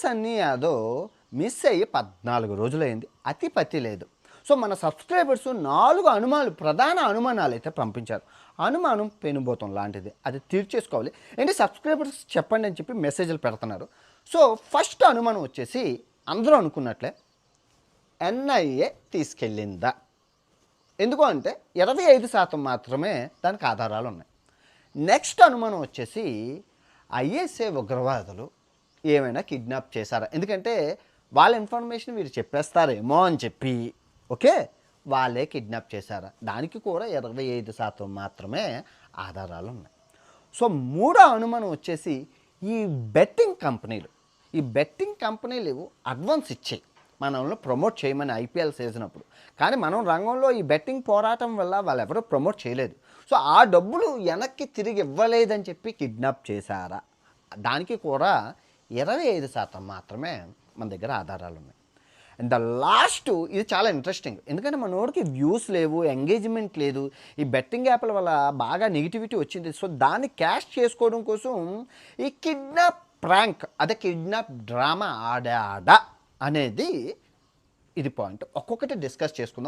Sunny Yadav miss అయ్యి 14 రోజులైంది. అతిపతి లేదు. సో మన సబ్స్క్రైబర్స్ 4 ప్రధాన అనుమానాలు అయితే పంపించారు. అనుమానం పెనుభూతం లాంటిది, అది తీర్చేసుకోవాలి. ఏంటి సబ్స్క్రైబర్స్ చెప్పండి అని చెప్పి మెసేజ్లు పెడుతున్నారు. సో ఫస్ట్ అనుమానం వచ్చేసి అందరూ అనుకున్నట్లే ఎన్ఐఏ తీసుకెళ్ళిందా. ఎందుకు అంటే 25% మాత్రమే దానికి ఆధారాలు ఉన్నాయి. నెక్స్ట్ అనుమానం వచ్చేసి ఐఎస్ఏ ఉగ్రవాదులు ఏమైనా కిడ్నాప్ చేశారా, ఎందుకంటే వాళ్ళ ఇన్ఫర్మేషన్ వీరు చెప్పేస్తారేమో అని చెప్పి ఓకే వాళ్ళే కిడ్నాప్ చేశారా, దానికి కూడా 25% మాత్రమే ఆధారాలు ఉన్నాయి. సో మూడో అనుమానం వచ్చేసి ఈ బెట్టింగ్ కంపెనీలు అడ్వాన్స్ ఇచ్చాయి మనల్ని ప్రమోట్ చేయమని ఐపీఎల్ సీజన్ అప్పుడు. కానీ మనం రంగంలో ఈ బెట్టింగ్ పోరాటం వల్ల వాళ్ళు ఎవరూ ప్రమోట్ చేయలేదు. సో ఆ డబ్బులు వెనక్కి తిరిగి ఇవ్వలేదని చెప్పి కిడ్నాప్ చేశారా, దానికి కూడా 25% మాత్రమే మన దగ్గర ఆధారాలు ఉన్నాయి. అండ్ ద లాస్ట్ ఇది చాలా ఇంట్రెస్టింగ్, ఎందుకంటే మనోడికి వ్యూస్ లేవు, ఎంగేజ్మెంట్ లేదు, ఈ బెట్టింగ్ యాప్ల వల్ల బాగా నెగిటివిటీ వచ్చింది. సో దాన్ని క్యాష్ చేసుకోవడం కోసం ఈ కిడ్నాప్ ప్రాంక్, అదే కిడ్నాప్ డ్రామా ఆడా అనేది ఇది పాయింట్. ఒక్కొక్కటి డిస్కస్ చేసుకుందాం.